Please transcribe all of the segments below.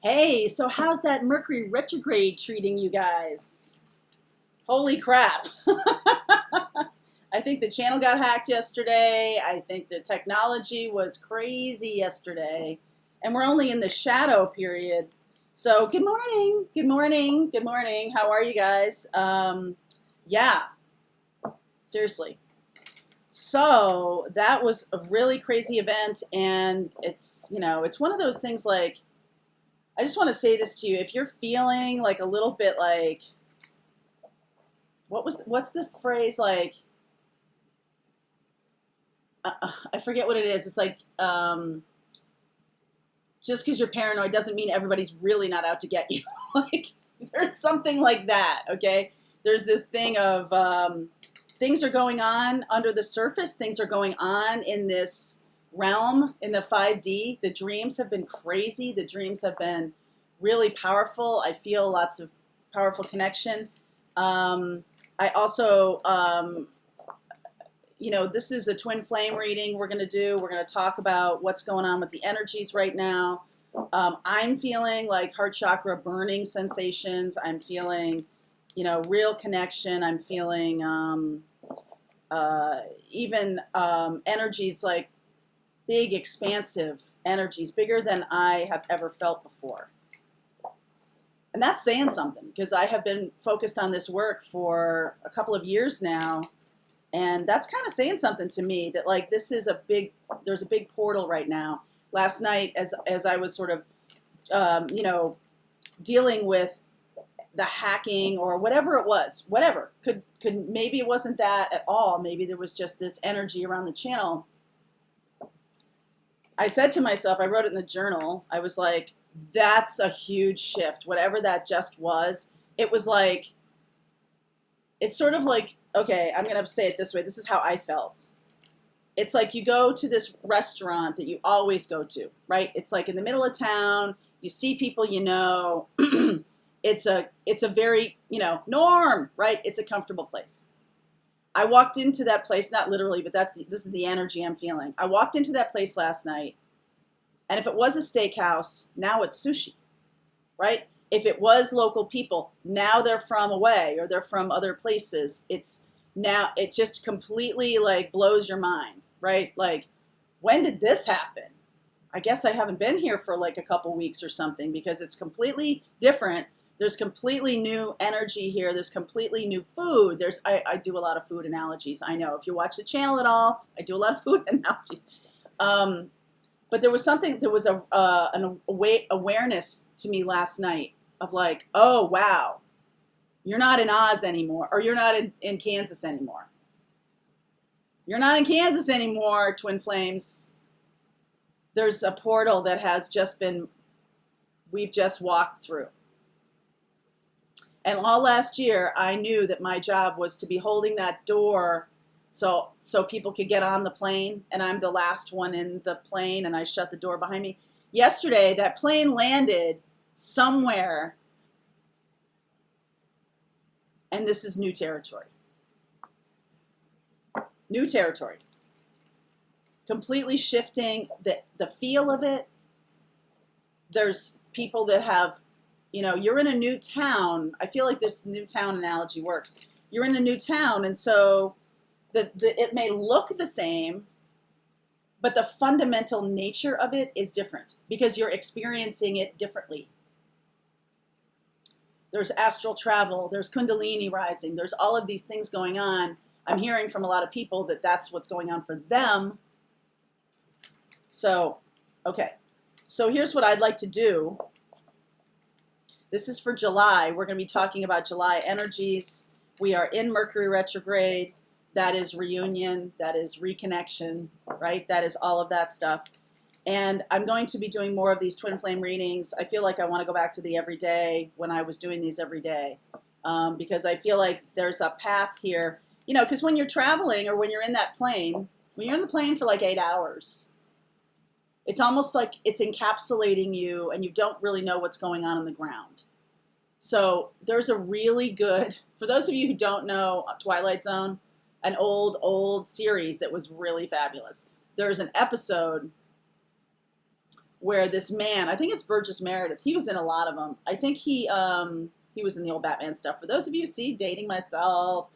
Hey, so how's that Mercury retrograde treating you guys? Holy crap. I think the channel got hacked yesterday. I think the technology was crazy yesterday. And we're only in the shadow period. So, good morning. Good morning. Good morning. How are you guys? Yeah, seriously. So, that was a really crazy event. And it's one of those things like, I just want to say this to you. If you're feeling like a little bit like, what's the phrase like? I forget what it is. It's like just because you're paranoid doesn't mean everybody's really not out to get you. Like there's something like that. Okay, there's this thing of things are going on under the surface. Things are going on in this realm in the 5D. The dreams have been crazy. The dreams have been really powerful. I feel lots of powerful connection. I also, this is a twin flame reading we're going to do. We're going to talk about what's going on with the energies right now. I'm feeling like heart chakra burning sensations. I'm feeling, real connection. I'm feeling even energies like big, expansive energies, bigger than I have ever felt before. And that's saying something because I have been focused on this work for a couple of years now. And that's kind of saying something to me that like this is there's a big portal right now. Last night, as I was sort of, dealing with the hacking or whatever it was, could maybe it wasn't that at all. Maybe there was just this energy around the channel. I said to myself, I wrote it in the journal, I was like, that's a huge shift. Whatever that just was, it was like, it's sort of like, okay, I'm going to say it this way. This is how I felt. It's like you go to this restaurant that you always go to, right? It's like in the middle of town. You see people you know. It's a very, norm, right? It's a comfortable place. I walked into that place, not literally, but this is the energy I'm feeling. I walked into that place last night, and if it was a steakhouse, now it's sushi, right? If it was local people, now they're from away or they're from other places. It just completely like blows your mind, right? Like, when did this happen? I guess I haven't been here for like a couple weeks or something because it's completely different. There's completely new energy here. There's completely new food. I do a lot of food analogies. I know if you watch the channel at all, I do a lot of food analogies. But there was an awareness to me last night of like, oh, wow, you're not in Oz anymore, or you're not in Kansas anymore. You're not in Kansas anymore, Twin Flames. There's a portal that we've just walked through. And all last year, I knew that my job was to be holding that door so people could get on the plane, and I'm the last one in the plane, and I shut the door behind me. Yesterday, that plane landed somewhere, and this is new territory. New territory. Completely shifting the feel of it. There's people that have, you're in a new town. I feel like this new town analogy works. You're in a new town, and so it may look the same, but the fundamental nature of it is different because you're experiencing it differently. There's astral travel, there's kundalini rising, there's all of these things going on. I'm hearing from a lot of people that that's what's going on for them. So, okay. So here's what I'd like to do. This is for July. We're going to be talking about July energies. We are in Mercury retrograde. That is reunion. That is reconnection, right? That is all of that stuff. And I'm going to be doing more of these twin flame readings. I feel like I want to go back to the everyday when I was doing these every day because I feel like there's a path here. Because when you're traveling or when you're in that plane, when you're in the plane for like 8 hours, it's almost like it's encapsulating you and you don't really know what's going on the ground. So there's a really good, for those of you who don't know Twilight Zone, an old series that was really fabulous. There's an episode where this man, I think it's Burgess Meredith, he was in a lot of them. I think he was in the old Batman stuff. For those of you who see Dating Myself,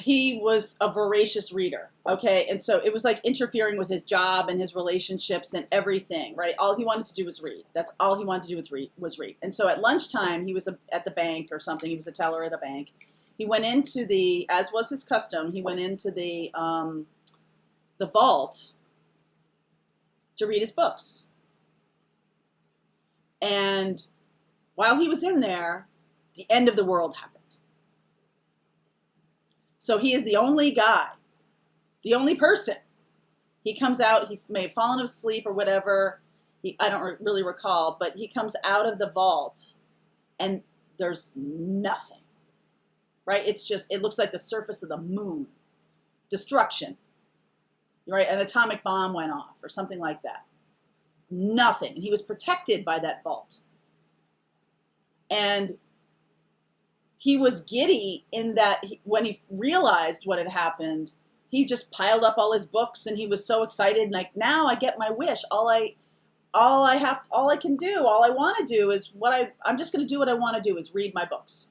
he was a voracious reader, okay? And so it was like interfering with his job and his relationships and everything, right? All he wanted to do was read. That's all he wanted to do was read. And so at lunchtime, he was at the bank or something. He was a teller at a bank. He went into as was his custom, he went into the vault to read his books. And while he was in there, the end of the world happened. So he is the only guy, the only person. He comes out, he may have fallen asleep or whatever. I don't really recall, but he comes out of the vault and there's nothing, right? It looks like the surface of the moon. Destruction, right? An atomic bomb went off or something like that. Nothing. And he was protected by that vault. And he was giddy in that when he realized what had happened, he just piled up all his books and he was so excited. Like, now I get my wish. All I can do, all I want to do is I'm just going to do what I want to do is read my books.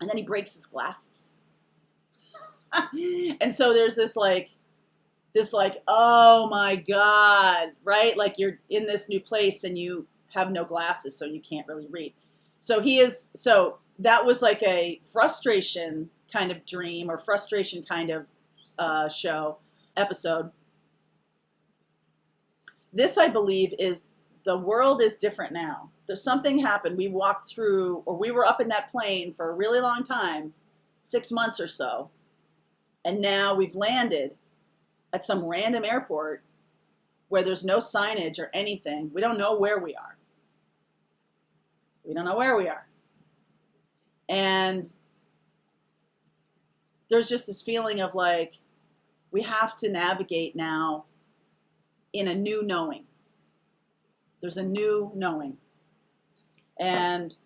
And then he breaks his glasses. And so there's this like, oh my God, right? Like you're in this new place and you have no glasses, so you can't really read. So that was like a frustration kind of dream or frustration kind of episode. This, I believe, is the world is different now. There's something happened. We walked through, or we were up in that plane for a really long time, 6 months or so. And now we've landed at some random airport where there's no signage or anything. We don't know where we are. And there's just this feeling of like, we have to navigate now in a new knowing. There's a new knowing. And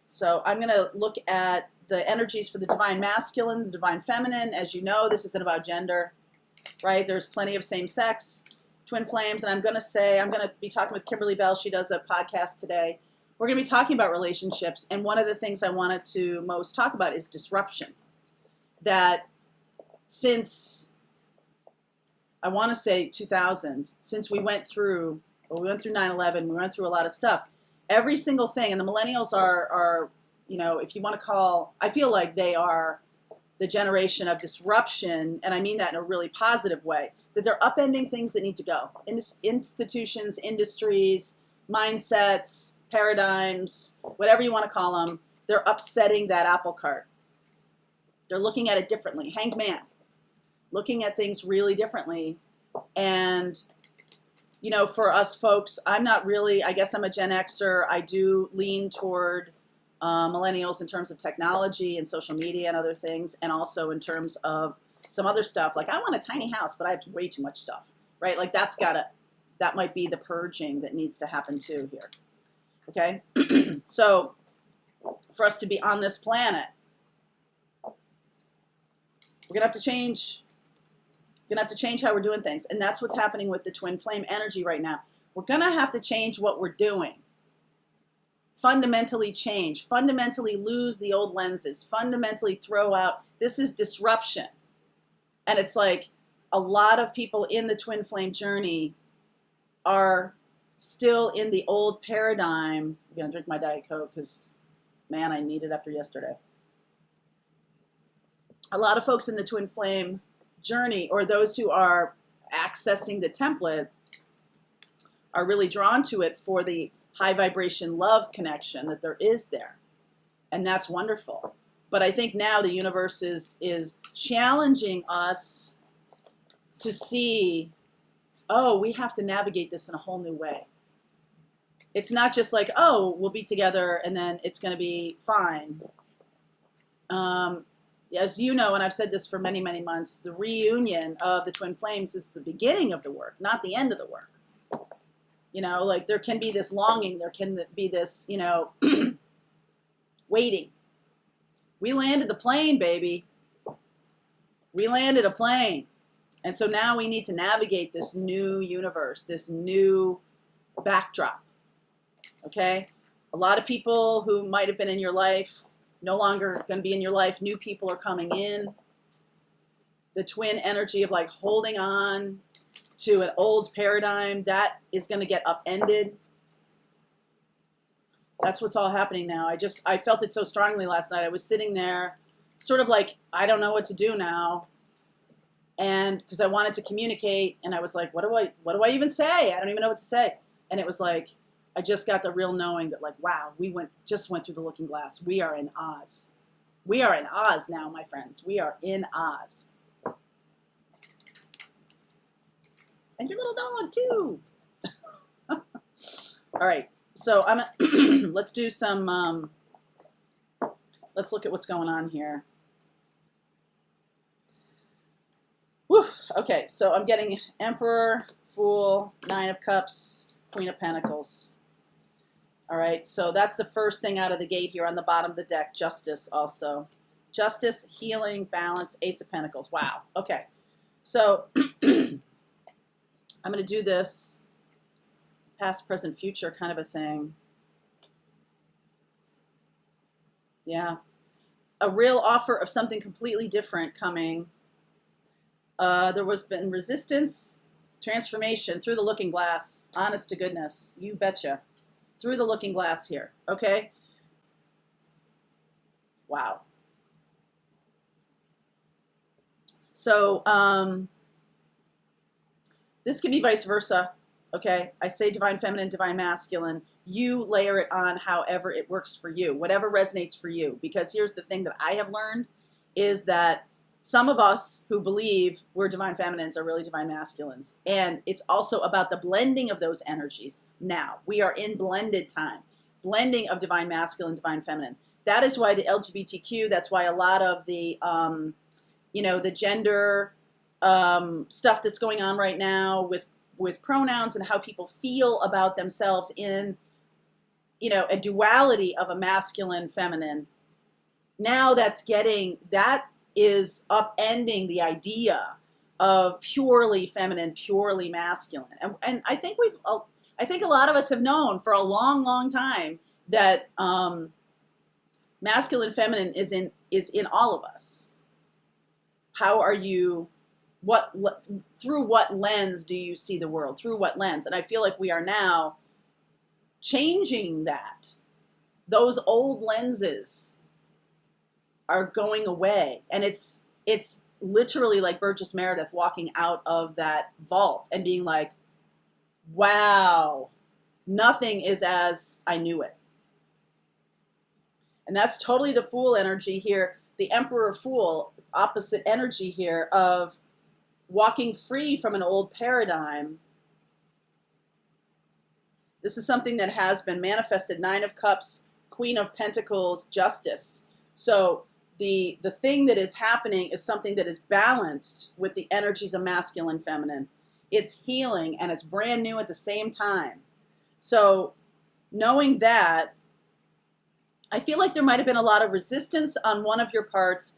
so I'm going to look at the energies for the divine masculine, the divine feminine. As you know, this isn't about gender, right? There's plenty of same-sex, twin flames. And I'm going to be talking with Kimberly Bell. She does a podcast today. We're going to be talking about relationships. And one of the things I wanted to most talk about is disruption. That since, I want to say 2000, since we went through 9/11, we went through a lot of stuff. Every single thing, and the millennials are, if you want to call, I feel like they are the generation of disruption, and I mean that in a really positive way, that they're upending things that need to go. Institutions, industries, mindsets, paradigms, whatever you want to call them, they're upsetting that apple cart. They're looking at it differently. Hanged man, looking at things really differently. And, for us folks, I'm not really, I guess I'm a Gen Xer. I do lean toward millennials in terms of technology and social media and other things, and also in terms of some other stuff. Like, I want a tiny house, but I have way too much stuff, right? Like, that might be the purging that needs to happen too here. Okay? So, for us to be on this planet, we're going to have to change. We're going to have to change how we're doing things. And that's what's happening with the twin flame energy right now. We're going to have to change what we're doing. Fundamentally change. Fundamentally lose the old lenses. Fundamentally throw out. This is disruption. And it's like a lot of people in the twin flame journey are still in the old paradigm. I'm going to drink my Diet Coke because, man, I need it after yesterday. A lot of folks in the twin flame journey, or those who are accessing the template, are really drawn to it for the high vibration love connection that there is there. And that's wonderful. But I think now the universe is challenging us to see, oh, we have to navigate this in a whole new way. It's not just like, oh, we'll be together and then it's going to be fine. As you know, and I've said this for many, many months, the reunion of the twin flames is the beginning of the work, not the end of the work. Like there can be this longing, there can be this, waiting. We landed the plane, baby. We landed a plane. And so now we need to navigate this new universe, this new backdrop. Okay? A lot of people who might have been in your life, no longer going to be in your life. New people are coming in. The twin energy of like holding on to an old paradigm, that is going to get upended. That's what's all happening now. I felt it so strongly last night. I was sitting there sort of like, I don't know what to do now. And because I wanted to communicate, and I was like, what do I even say? I don't even know what to say. And it was like, I just got the real knowing that like, wow, just went through the looking glass. We are in Oz. We are in Oz now, my friends. We are in Oz. And your little dog too. All right. So let's do some, let's look at what's going on here. Whew. Okay, so I'm getting Emperor, Fool, Nine of Cups, Queen of Pentacles. All right, so that's the first thing out of the gate here on the bottom of the deck. Justice also. Justice, healing, balance, Ace of Pentacles. Wow. Okay, so I'm going to do this past, present, future kind of a thing. Yeah. A real offer of something completely different coming. There was been resistance, transformation through the looking glass. Honest to goodness. You betcha. Through the looking glass here. Okay? Wow. So, this can be vice versa. Okay? I say divine feminine, divine masculine. You layer it on however it works for you. Whatever resonates for you. Because here's the thing that I have learned is that some of us who believe we're divine feminines are really divine masculines. And it's also about the blending of those energies now. We are in blended time. Blending of divine masculine, divine feminine. That is why the LGBTQ, that's why a lot of the, the gender stuff that's going on right now with pronouns and how people feel about themselves in, a duality of a masculine, feminine. Now that is upending the idea of purely feminine, purely masculine. And I think a lot of us have known for a long, long time that masculine, feminine is in all of us. How are you, through what lens do you see the world? Through what lens? And I feel like we are now changing that. Those old lenses are going away. And it's literally like Burgess Meredith walking out of that vault and being like, wow, nothing is as I knew it. And that's totally the Fool energy here. The Emperor Fool, opposite energy here of walking free from an old paradigm. This is something that has been manifested. Nine of Cups, Queen of Pentacles, Justice. So the thing that is happening is something that is balanced with the energies of masculine, feminine. It's healing and it's brand new at the same time. So knowing that, I feel like there might have been a lot of resistance on one of your parts.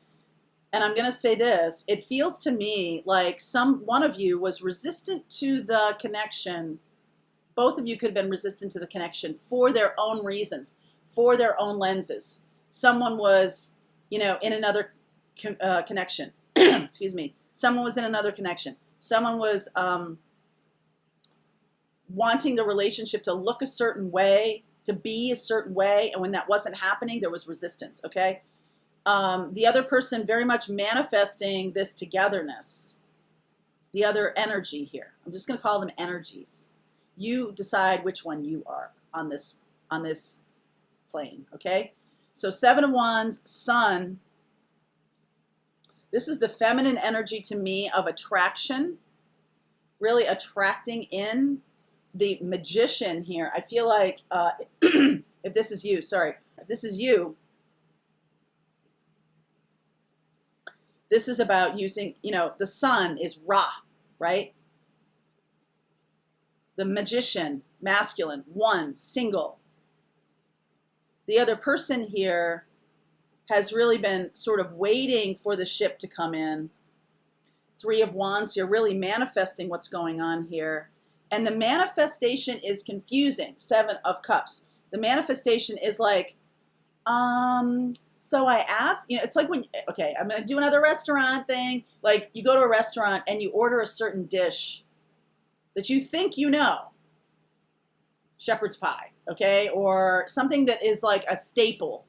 And I'm going to say this, it feels to me like one of you was resistant to the connection. Both of you could have been resistant to the connection for their own reasons, for their own lenses. Someone was, in another connection. Excuse me. Someone was in another connection. Someone was wanting the relationship to look a certain way, to be a certain way. And when that wasn't happening, there was resistance, okay? The other person very much manifesting this togetherness. The other energy here. I'm just going to call them energies. You decide which one you are on this plane, okay? So 7 of Wands, Sun. This is the feminine energy to me of attraction, really attracting in. The Magician here. I feel like if this is you, this is about using, the sun is Ra, right? The Magician, masculine, one, single. The other person here has really been sort of waiting for the ship to come in. Three of Wands here, really manifesting what's going on here. And the manifestation is confusing. Seven of Cups. The manifestation is like, so I asked, it's like when, okay, I'm going to do another restaurant thing. Like you go to a restaurant and you order a certain dish that you think you know. Shepherd's pie, okay? Or something that is like a staple.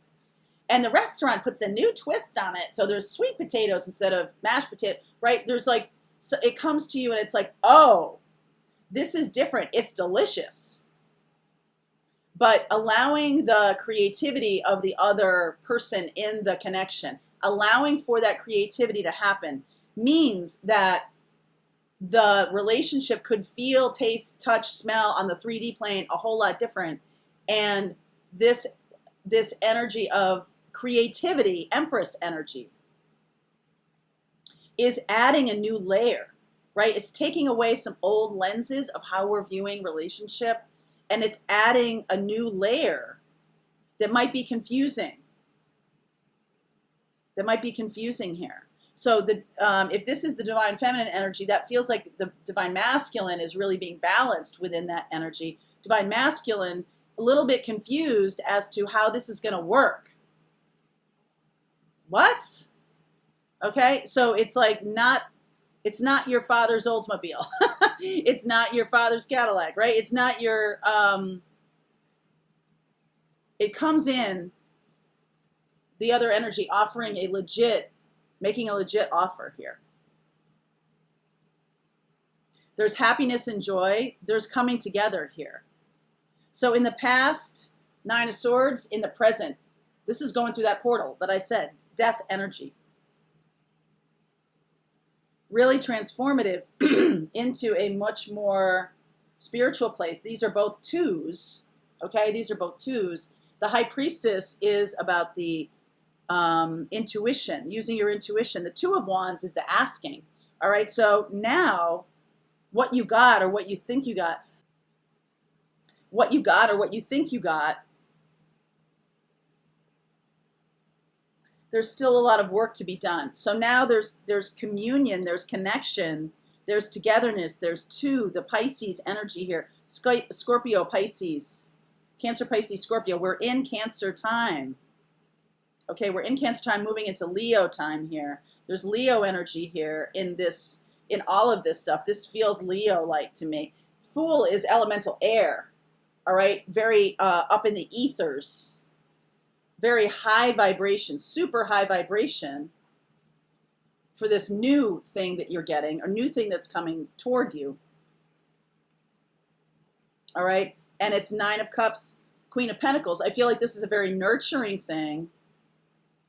And the restaurant puts a new twist on it. So there's sweet potatoes instead of mashed potato, right? There's like, so it comes to you and it's like, oh, this is different. It's delicious. But allowing the creativity of the other person in the connection, allowing for that creativity to happen means that the relationship could feel, taste, touch, smell on the 3D plane a whole lot different. And this energy of creativity, Empress energy, is adding a new layer, right? It's taking away some old lenses of how we're viewing relationship, and it's adding a new layer that might be confusing. That might be confusing here. So if this is the divine feminine energy, that feels like the divine masculine is really being balanced within that energy. Divine masculine, a little bit confused as to how this is going to work. What? Okay, so it's like it's not your father's Oldsmobile. It's not your father's Cadillac, right? It's not your, it comes in, the other energy offering making a legit offer here. There's happiness and joy. There's coming together here. So in the past, Nine of Swords. In the present, this is going through that portal that I said, death energy. Really transformative into a much more spiritual place. These are both twos, okay? These are both twos. The High Priestess is about the intuition, using your intuition. The Two of Wands is the asking, all right? So now what you got or what you think you got, what you got or what you think you got, there's still a lot of work to be done. So now there's communion, there's connection, there's togetherness, there's two, the Pisces energy here. Scorpio, Pisces, Cancer, Pisces, Scorpio. We're in Cancer time. Okay, we're in Cancer time, moving into Leo time here. There's Leo energy here in all of this stuff. This feels Leo-like to me. Fool is elemental air, all right? Very up in the ethers. Very high vibration, super high vibration for this new thing that you're getting, or new thing that's coming toward you. All right? And it's Nine of Cups, Queen of Pentacles. I feel like this is a very nurturing thing,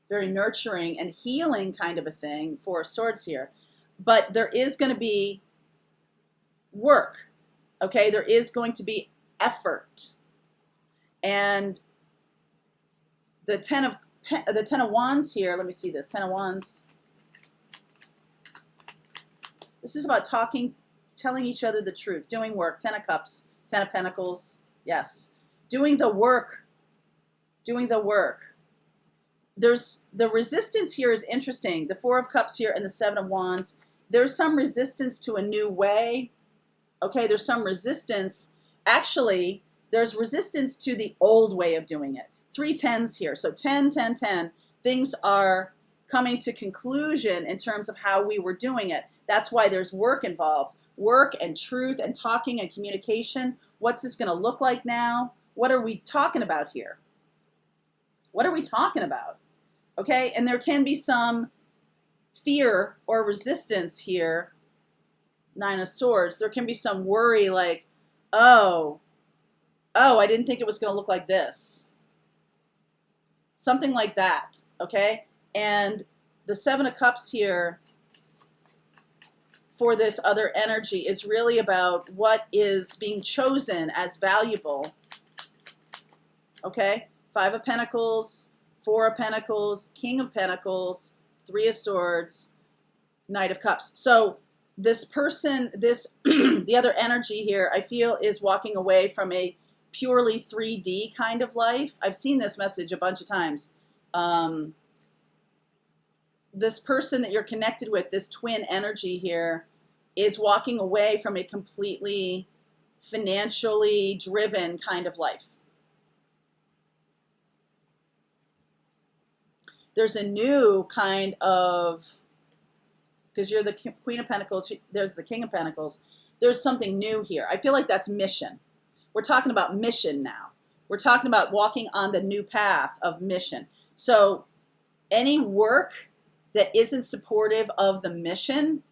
very nurturing and healing kind of a thing. Four of Swords here. But there is going to be work, okay? There is going to be effort. And the Ten of Wands here, let me see this, Ten of Wands. This is about talking, telling each other the truth, doing work. Ten of Cups, Ten of Pentacles, yes. Doing the work, doing the work. There's, the resistance here is interesting. The Four of Cups here and the Seven of Wands. There's some resistance to a new way. Okay, there's some resistance. Actually, there's resistance to the old way of doing it. 3 tens here. So 10, 10, 10. Things are coming to conclusion in terms of how we were doing it. That's why there's work involved. Work and truth and talking and communication. What's this going to look like now? What are we talking about here? What are we talking about? Okay, and there can be some fear or resistance here. Nine of Swords. There can be some worry like, oh, I didn't think it was going to look like this. Something like that, okay? And the Seven of Cups here for this other energy is really about what is being chosen as valuable, okay? Five of Pentacles, Four of Pentacles, King of Pentacles, Three of Swords, Knight of Cups. So this person, the other energy here, I feel is walking away from a purely 3D kind of life. I've seen this message a bunch of times. this person that you're connected with, this twin energy here, is walking away from a completely financially driven kind of life. There's a new kind of, because you're the Queen of Pentacles, there's the King of Pentacles. There's something new here. I feel like that's mission. We're talking about mission now. We're talking about walking on the new path of mission. So any work that isn't supportive of the mission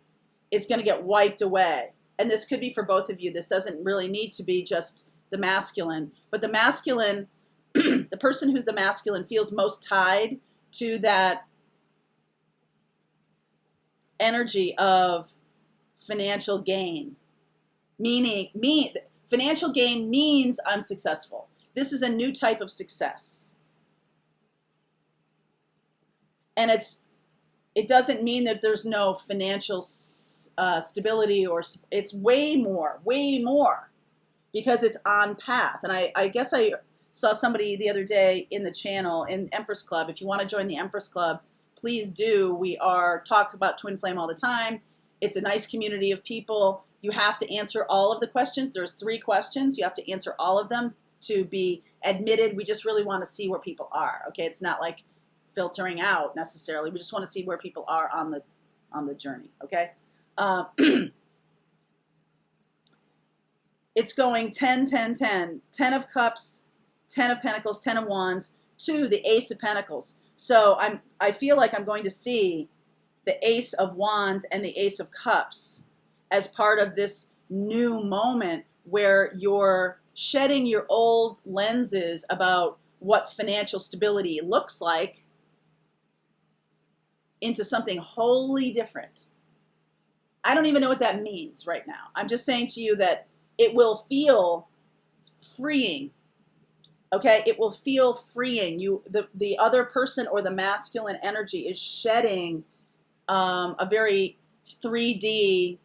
is going to get wiped away. And this could be for both of you. This doesn't really need to be just the masculine. But the masculine, the person who's the masculine feels most tied to that energy of financial gain. Financial gain means I'm successful. This is a new type of success. And it doesn't mean that there's no financial stability, or it's way more, because it's on path. And I guess I saw somebody the other day in the channel, in Empress Club. If you want to join the Empress Club, please do. We are talking about Twin Flame all the time. It's a nice community of people. You have to answer all of the questions. There's 3 questions. You have to answer all of them to be admitted. We just really want to see where people are. Okay, it's not like filtering out necessarily. We just want to see where people are on the journey. Okay, it's going 10, 10, 10, 10 of Cups, 10 of Pentacles, 10 of Wands, to the Ace of Pentacles. So I feel like I'm going to see the Ace of Wands and the Ace of Cups as part of this new moment where you're shedding your old lenses about what financial stability looks like into something wholly different. I don't even know what that means right now. I'm just saying to you that it will feel freeing. Okay, it will feel freeing. The other person or the masculine energy is shedding a very 3D.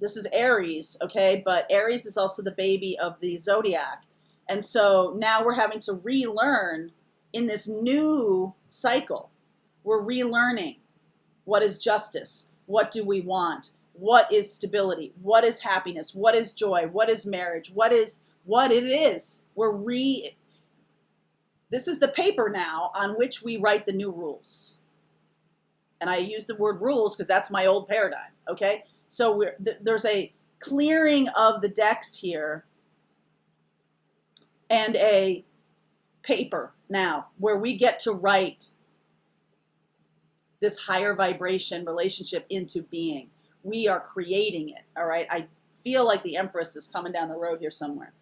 This is Aries, okay, but Aries is also the baby of the zodiac. And so now we're having to relearn in this new cycle. We're relearning what is justice, what do we want, what is stability, what is happiness, what is joy, what is marriage, what it is. This is the paper now on which we write the new rules. And I use the word rules because that's my old paradigm, okay? So there's a clearing of the decks here and a paper now where we get to write this higher vibration relationship into being. We are creating it, all right? I feel like the Empress is coming down the road here somewhere.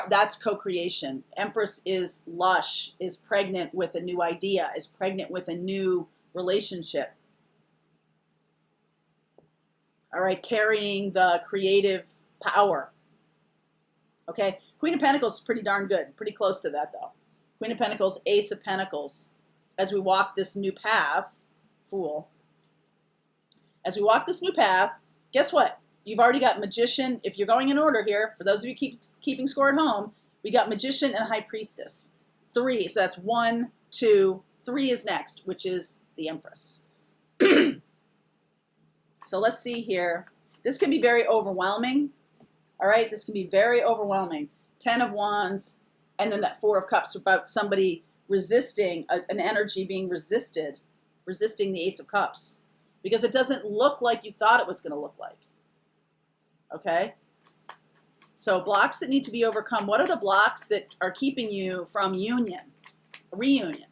That's co-creation. Empress is lush, is pregnant with a new idea, is pregnant with a new relationship. All right, carrying the creative power. Okay, Queen of Pentacles is pretty darn good, pretty close to that though. Queen of Pentacles, Ace of Pentacles. As we walk this new path, Fool. As we walk this new path, guess what? You've already got Magician. If you're going in order here, for those of you keeping score at home, we got Magician and High Priestess. 3, so that's 1, 2, 3 is next, which is the Empress. So let's see here. This can be very overwhelming. All right, this can be very overwhelming. 10 of Wands, and then that 4 of Cups about somebody resisting, an energy being resisting the Ace of Cups. Because it doesn't look like you thought it was going to look like. Okay? So blocks that need to be overcome. What are the blocks that are keeping you from union? Reunion.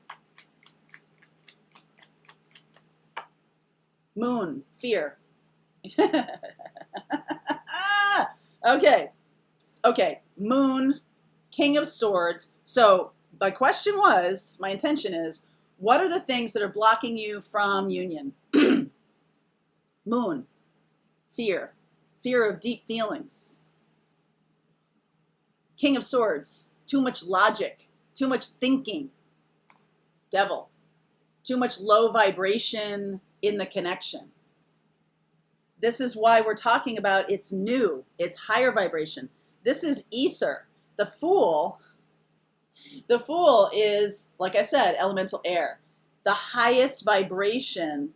Moon, fear. Okay. Okay. Moon, King of Swords. So my intention is, what are the things that are blocking you from union? Moon, fear of deep feelings. King of Swords, too much logic, too much thinking. Devil, too much low vibration in the connection. This is why we're talking about it's new, it's higher vibration. This is ether. The Fool The Fool is, like I said, elemental air. The highest vibration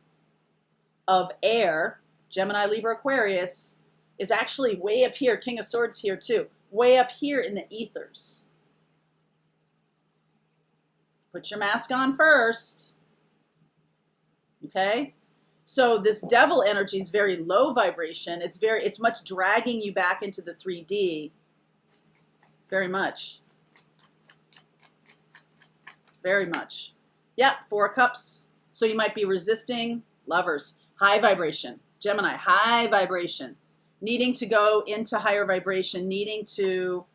of air, Gemini, Libra, Aquarius, is actually way up here. King of Swords here too. Way up here in the ethers. Put your mask on first. Okay? So this devil energy is very low vibration. It's much dragging you back into the 3D. Very much. Very much. Yeah, 4 of Cups. So you might be resisting. Lovers. High vibration. Gemini, high vibration. Needing to go into higher vibration. Needing to,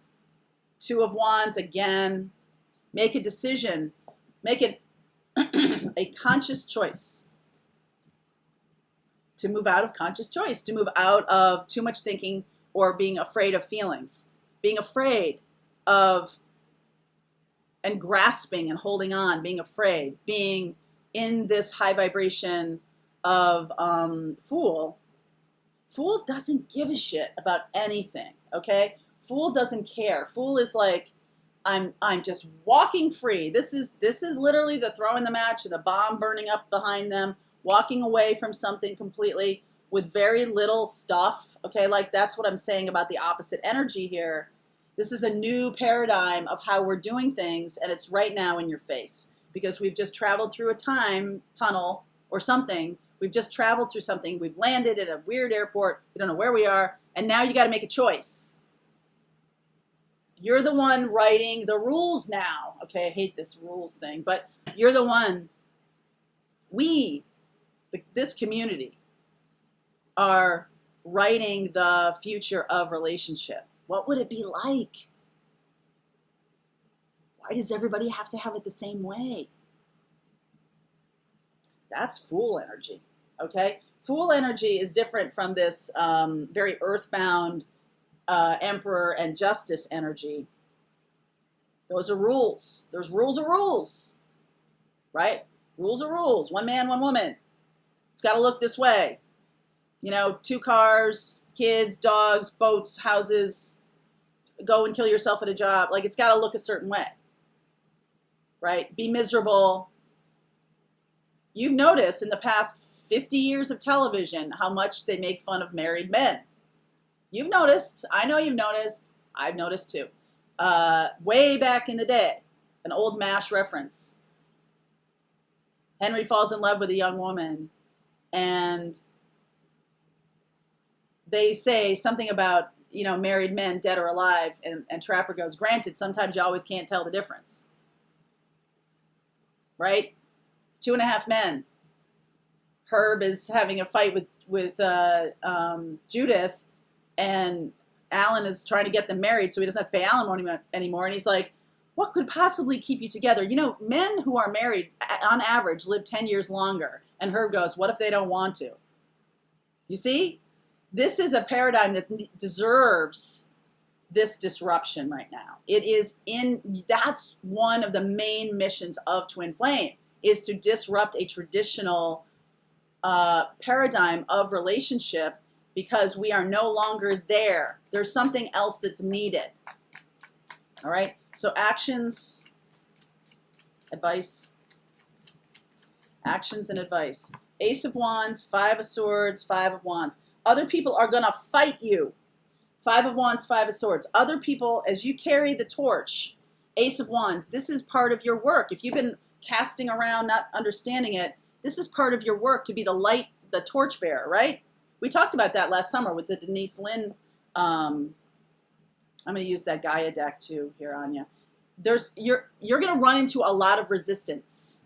2 of Wands again. Make a decision. Make it a conscious choice. To move out of conscious choice. To move out of too much thinking or being afraid of feelings. Being afraid of and grasping and holding on, being afraid, being in this high vibration of Fool. Fool doesn't give a shit about anything, okay? Fool doesn't care. Fool is like, I'm just walking free. This is literally the throw in the match and the bomb burning up behind them, walking away from something completely with very little stuff, okay? Like that's what I'm saying about the opposite energy here. This is a new paradigm of how we're doing things, and it's right now in your face because we've just traveled through a time tunnel or something. We've just traveled through something. We've landed at a weird airport. We don't know where we are, and now you got to make a choice. You're the one writing the rules now. Okay, I hate this rules thing, but you're the one. This community, are writing the future of relationship. What would it be like? Why does everybody have to have it the same way? That's Fool energy, okay? Fool energy is different from this very earthbound Emperor and Justice energy. Those are rules. There's rules are rules, right? Rules are rules. One man, one woman. It's got to look this way. You know, 2 cars, kids, dogs, boats, houses, go and kill yourself at a job. Like, it's got to look a certain way, right? Be miserable. You've noticed in the past 50 years of television how much they make fun of married men. You've noticed. I know you've noticed. I've noticed too. Way back in the day, an old MASH reference. Henry falls in love with a young woman, and they say something about, you know, married men, dead or alive, and Trapper goes, granted, sometimes you always can't tell the difference. Right? 2.5 Men. Herb is having a fight with Judith, and Alan is trying to get them married so he doesn't have to pay alimony anymore, and he's like, what could possibly keep you together? You know, men who are married, on average, live 10 years longer. And Herb goes, what if they don't want to? You see? This is a paradigm that deserves this disruption right now. That's one of the main missions of Twin Flame, is to disrupt a traditional paradigm of relationship because we are no longer there. There's something else that's needed. All right? So actions, advice. Actions and advice. Ace of Wands, 5 of Swords, 5 of Wands. Other people are going to fight you. 5 of Wands, 5 of Swords. Other people, as you carry the torch, Ace of Wands, this is part of your work. If you've been casting around, not understanding it, this is part of your work to be the light, the torch bearer, right? We talked about that last summer with the Denise Lynn. I'm going to use that Gaia deck too here, Anya. You're going to run into a lot of resistance.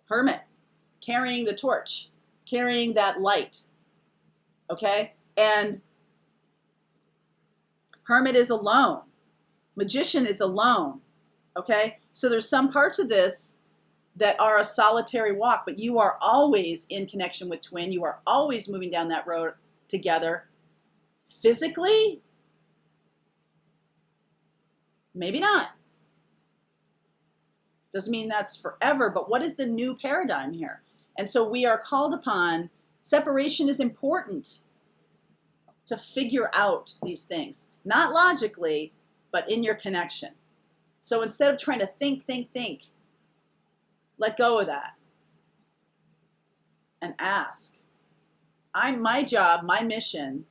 Hermit, carrying the torch, carrying that light, okay? And Hermit is alone. Magician is alone, okay? So there's some parts of this that are a solitary walk, but you are always in connection with Twin. You are always moving down that road together. Physically, maybe not. Doesn't mean that's forever, but what is the new paradigm here? And so we are called upon, separation is important to figure out these things. Not logically, but in your connection. So instead of trying to think, let go of that and ask. My job, my mission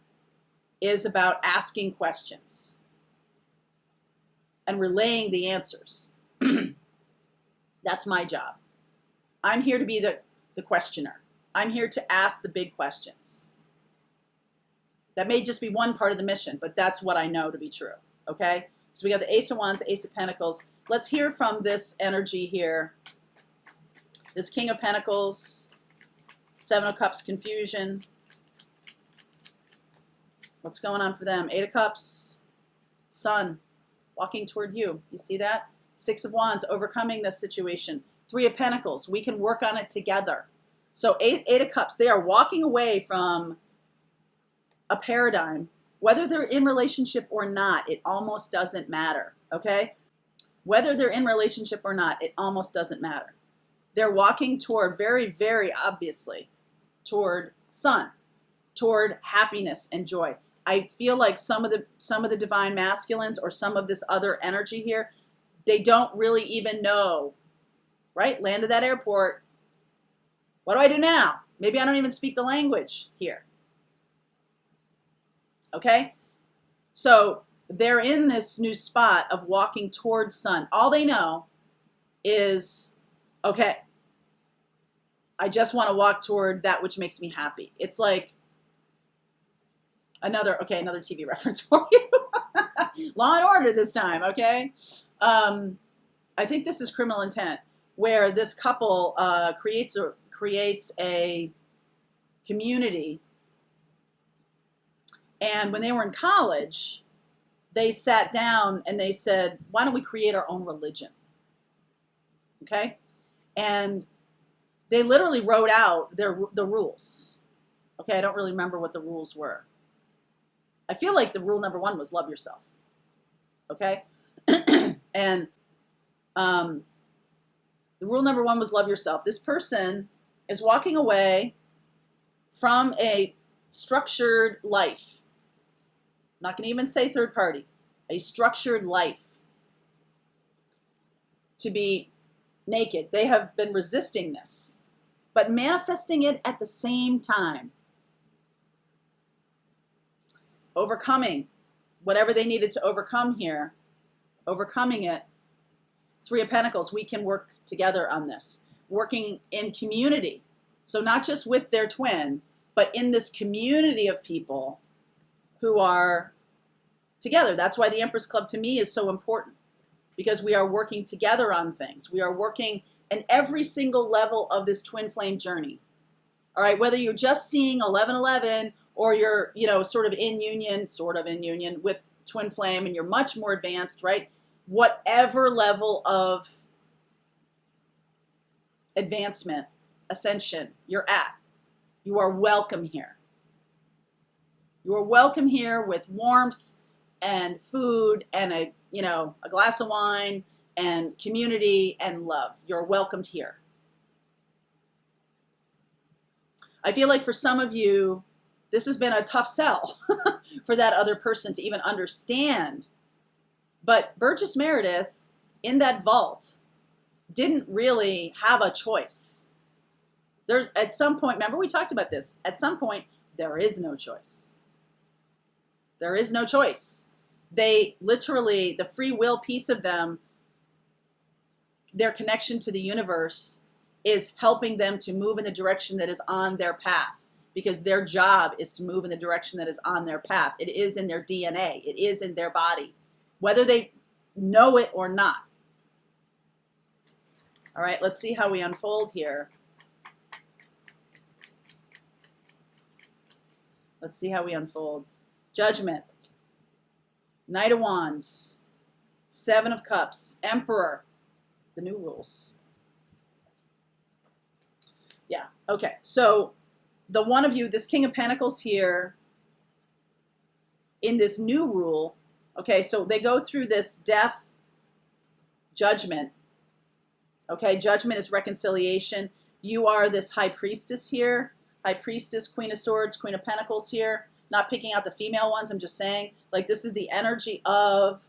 is about asking questions and relaying the answers. That's my job. I'm here to be the questioner. I'm here to ask the big questions. That may just be one part of the mission, but that's what I know to be true, okay? So we got the Ace of Wands, Ace of Pentacles. Let's hear from this energy here. This King of Pentacles, Seven of Cups, confusion. What's going on for them? Eight of Cups, Sun, walking toward you. You see that? Six of Wands, overcoming this situation. Three of Pentacles, we can work on it together. So eight of Cups, they are walking away from a paradigm. Whether they're in relationship or not, it almost doesn't matter, okay? Whether they're in relationship or not, it almost doesn't matter. They're walking toward, very, very obviously, toward Sun, toward happiness and joy. I feel like some of the divine masculines or some of this other energy here, they don't really even know, right? Landed that airport. What do I do now? Maybe I don't even speak the language here. Okay? So they're in this new spot of walking towards Sun. All they know is, okay, I just want to walk toward that which makes me happy. It's like another TV reference for you. Law and Order this time, okay? I think this is Criminal Intent, where this couple creates a community. And when they were in college, they sat down and they said, why don't we create our own religion? Okay? And they literally wrote out the rules. Okay, I don't really remember what the rules were. I feel like the rule number one was love yourself. Okay? And the rule number one was love yourself. This person is walking away from a structured life. I'm not going to even say third party. A structured life. To be naked. They have been resisting this, but manifesting it at the same time. Overcoming whatever they needed to overcome here. Overcoming it. Three of Pentacles, we can work together on this. Working in community. So not just with their twin, but in this community of people who are together. That's why the Empress Club to me is so important. Because we are working together on things. We are working in every single level of this twin flame journey. All right, whether you're just seeing 1111 or you're, sort of in union with twin flame and you're much more advanced, right? Whatever level of advancement, ascension you're at, you are welcome here. You are welcome here with warmth and food and a glass of wine and community and love. You're welcomed here. I feel like for some of you, this has been a tough sell for that other person to even understand. But Burgess Meredith, in that vault, didn't really have a choice. At some point, remember we talked about this, at some point, there is no choice. There is no choice. They literally, the free will piece of them, their connection to the universe is helping them to move in the direction that is on their path, because their job is to move in the direction that is on their path. It is in their DNA. It is in their body, whether they know it or not. All right, let's see how we unfold here. Let's see how we unfold. Judgment. Knight of Wands, Seven of Cups, Emperor, the new rules. Yeah, okay. So the one of you, this King of Pentacles here, in this new rule, okay, so they go through this death, judgment. Okay, judgment is reconciliation. You are this High Priestess here. High Priestess, Queen of Swords, Queen of Pentacles here. Not picking out the female ones, I'm just saying, like, this is the energy of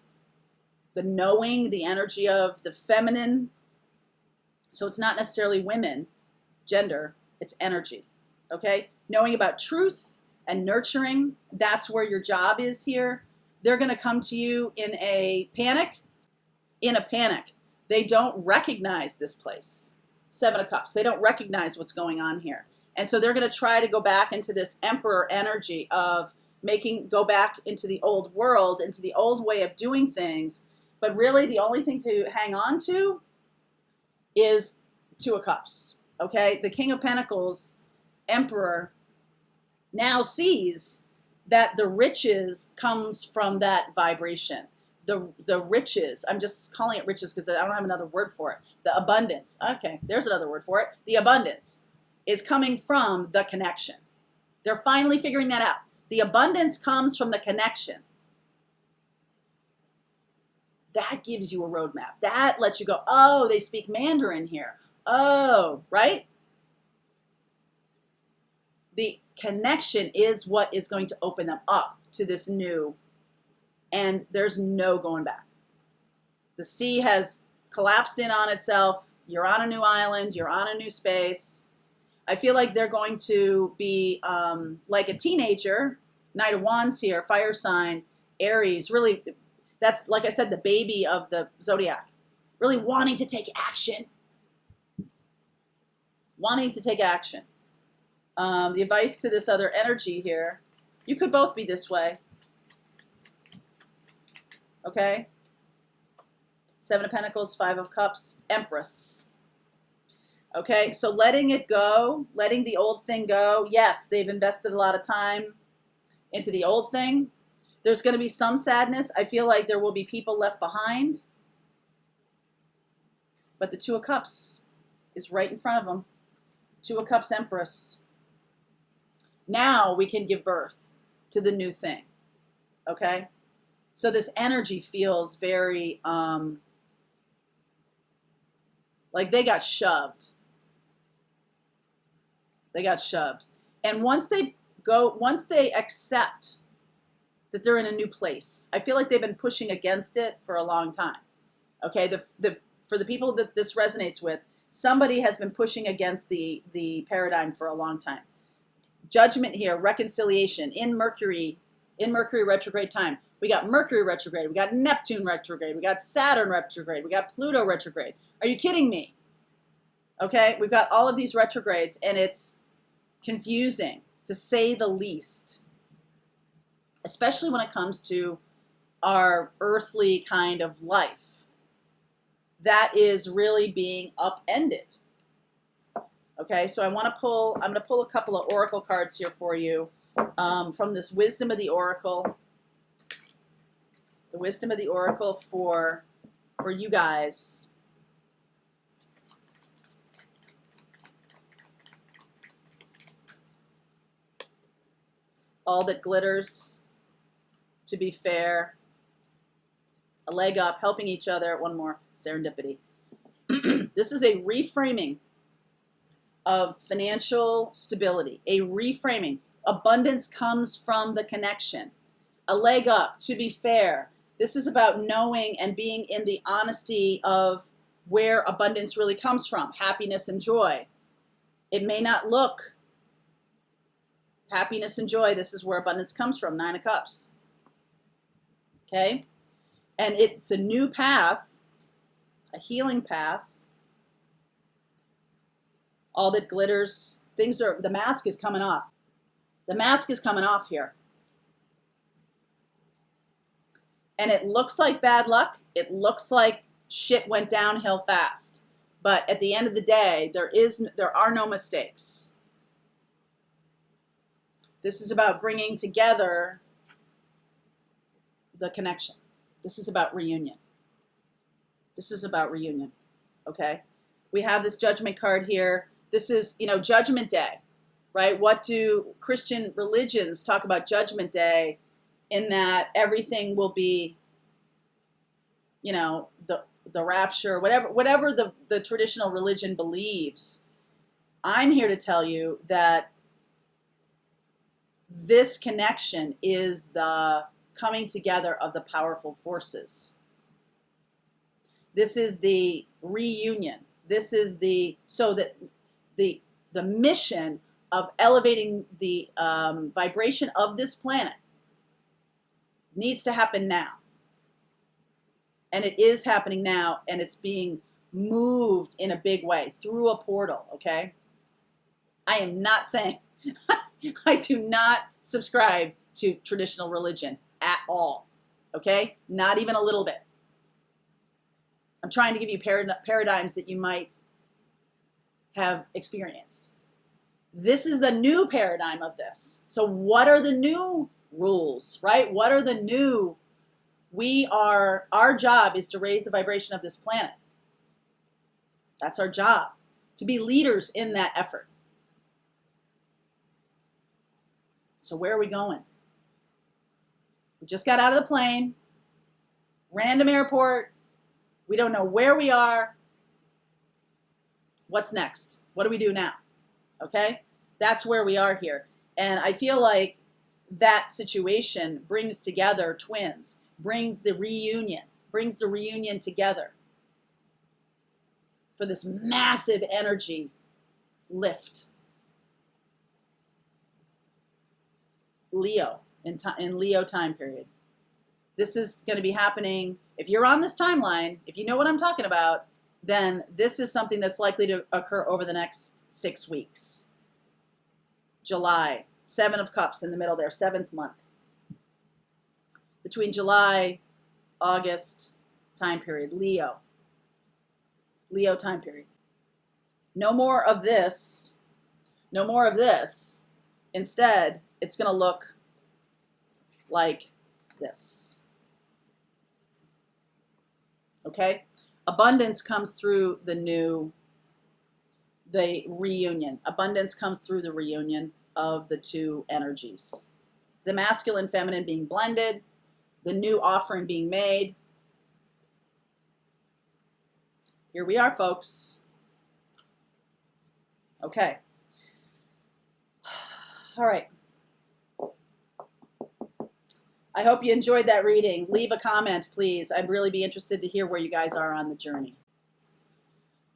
the knowing, the energy of the feminine. So it's not necessarily women, gender, it's energy, okay? Knowing about truth and nurturing, that's where your job is here. They're going to come to you in a panic. In a panic. They don't recognize this place. Seven of Cups. They don't recognize what's going on here. And so they're going to try to go back into this emperor energy of go back into the old world, into the old way of doing things. But really the only thing to hang on to is Two of Cups. Okay? The King of Pentacles, Emperor, now sees that the riches comes from that vibration. The riches, I'm just calling it riches because I don't have another word for it. The abundance. Okay, there's another word for it. The abundance is coming from the connection. They're finally figuring that out. The abundance comes from the connection. That gives you a roadmap. That lets you go, oh, they speak Mandarin here. Oh, right? The connection is what is going to open them up to this new, and there's no going back. The sea has collapsed in on itself. You're on a new island. You're on a new space. I feel like they're going to be like a teenager. Knight of Wands here, fire sign, Aries. Really, that's, like I said, the baby of the zodiac. Really wanting to take action. Wanting to take action. The advice to this other energy here, you could both be this way. Okay? Seven of Pentacles, Five of Cups, Empress. Okay, so letting it go, letting the old thing go. Yes, they've invested a lot of time into the old thing. There's going to be some sadness. I feel like there will be people left behind. But the Two of Cups is right in front of them. Two of Cups, Empress. Now we can give birth to the new thing. Okay? So this energy feels very, like they got shoved. They got shoved. And once they accept that they're in a new place, I feel like they've been pushing against it for a long time. Okay? For the people that this resonates with, somebody has been pushing against the paradigm for a long time. Judgment here, reconciliation in Mercury retrograde time. We got Mercury retrograde, we got Neptune retrograde, we got Saturn retrograde, we got Pluto retrograde. Are you kidding me? Okay, we've got all of these retrogrades and it's confusing to say the least, especially when it comes to our earthly kind of life. That is really being upended. Okay, so I'm going to pull a couple of oracle cards here for you from this Wisdom of the Oracle. The Wisdom of the Oracle for you guys. All that glitters, to be fair. A leg up, helping each other. One more, serendipity. This is a reframing of financial stability, a reframing. Abundance comes from the connection. A leg up, to be fair. This is about knowing and being in the honesty of where abundance really comes from, happiness and joy. It may not look happiness and joy. This is where abundance comes from, Nine of Cups. Okay? And it's a new path, a healing path. All that glitters, the mask is coming off. The mask is coming off here. And it looks like bad luck. It looks like shit went downhill fast. But at the end of the day, there are no mistakes. This is about bringing together the connection. This is about reunion. This is about reunion. Okay? We have this Judgment card here. This is, Judgment Day, right? What do Christian religions talk about Judgment Day? In that everything will be, the rapture, whatever the traditional religion believes. I'm here to tell you that this connection is the coming together of the powerful forces. This is the reunion. This is so that the mission of elevating the vibration of this planet needs to happen now. And it is happening now, and it's being moved in a big way through a portal, okay? I am not saying, I do not subscribe to traditional religion at all, okay? Not even a little bit. I'm trying to give you paradigms that you might have experienced. This is the new paradigm of this. So what are the new rules, right? What are the new... Our job is to raise the vibration of this planet. That's our job, to be leaders in that effort. So where are we going? We just got out of the plane, random airport. We don't know where we are. What's next? What do we do now? Okay? That's where we are here. And I feel like that situation brings together twins. Brings the reunion together for this massive energy lift. Leo, in Leo time period. This is going to be happening. If you're on this timeline, if you know what I'm talking about, then this is something that's likely to occur over the next 6 weeks. July, 7 of Cups in the middle there, 7th month. Between July, August time period, Leo time period. No more of this. No more of this. Instead, it's going to look like this. Okay? Abundance comes through the reunion. Abundance comes through the reunion of the two energies. The masculine, feminine being blended. The new offering being made. Here we are, folks. Okay. All right. I hope you enjoyed that reading. Leave a comment, please. I'd really be interested to hear where you guys are on the journey.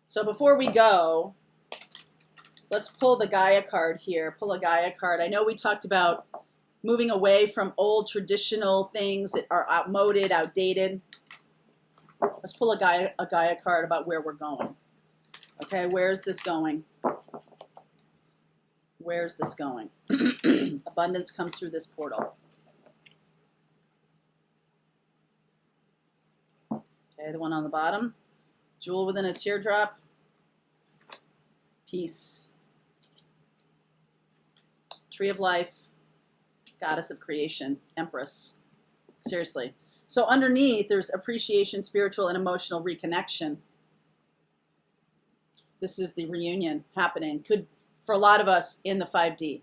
So before we go, let's pull the Gaia card here. Pull a Gaia card. I know we talked about moving away from old traditional things that are outmoded, outdated. Let's pull a Gaia card about where we're going. Okay, where's this going? Where's this going? Abundance comes through this portal. Okay, the one on the bottom. Jewel within a teardrop. Peace. Tree of life. Goddess of creation, Empress. Seriously. So underneath, there's appreciation, spiritual and emotional reconnection. This is the reunion happening. Could, for a lot of us in the 5D.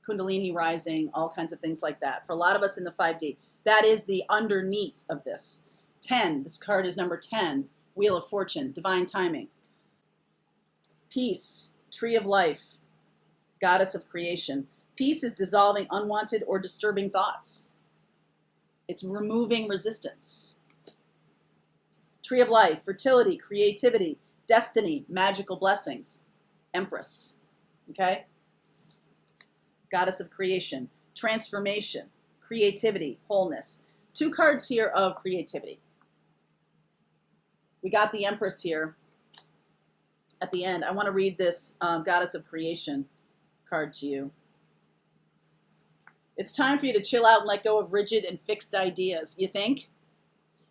Kundalini rising, all kinds of things like that. For a lot of us in the 5D. That is the underneath of this. 10, this card is number 10. Wheel of Fortune, divine timing. Peace, tree of life, goddess of creation. Peace is dissolving unwanted or disturbing thoughts. It's removing resistance. Tree of life, fertility, creativity, destiny, magical blessings. Empress, okay? Goddess of creation, transformation, creativity, wholeness. 2 cards here of creativity. We got the Empress here at the end. I want to read this Goddess of creation card to you. It's time for you to chill out and let go of rigid and fixed ideas. You think?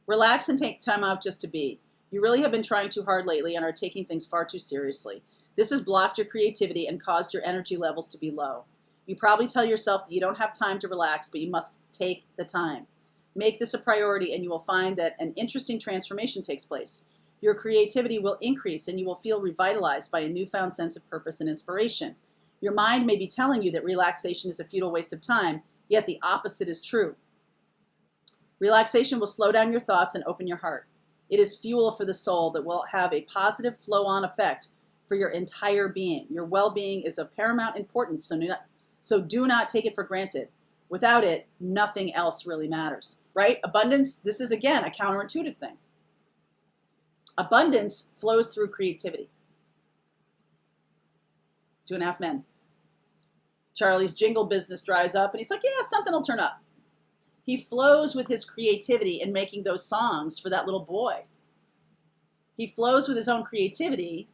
Relax and take time out just to be. You really have been trying too hard lately and are taking things far too seriously. This has blocked your creativity and caused your energy levels to be low. You probably tell yourself that you don't have time to relax, but you must take the time. Make this a priority and you will find that an interesting transformation takes place. Your creativity will increase and you will feel revitalized by a newfound sense of purpose and inspiration. Your mind may be telling you that relaxation is a futile waste of time, yet the opposite is true. Relaxation will slow down your thoughts and open your heart. It is fuel for the soul that will have a positive flow-on effect for your entire being. Your well-being is of paramount importance, so do not take it for granted. Without it, nothing else really matters, right? Abundance, this is again a counterintuitive thing. Abundance flows through creativity. 2.5 Men. Charlie's jingle business dries up, and he's like, yeah, something will turn up. He flows with his creativity in making those songs for that little boy. He flows with his own creativity.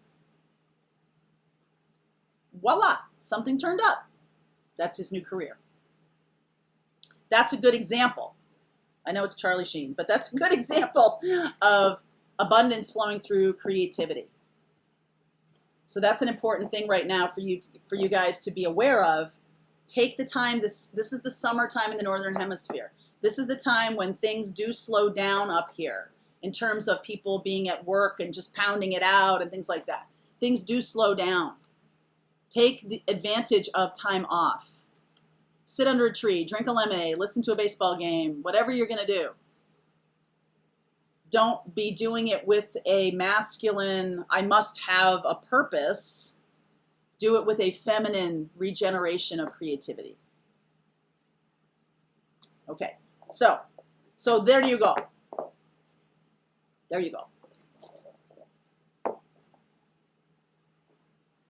Voila, something turned up. That's his new career. That's a good example. I know it's Charlie Sheen, but that's a good example of abundance flowing through creativity. So that's an important thing right now for you guys to be aware of. Take the time. This is the summertime in the Northern Hemisphere. This is the time when things do slow down up here in terms of people being at work and just pounding it out and things like that. Things do slow down. Take the advantage of time off. Sit under a tree, drink a lemonade, listen to a baseball game, whatever you're going to do. Don't be doing it with a masculine, I must have a purpose. Do it with a feminine regeneration of creativity. Okay, so there you go. There you go.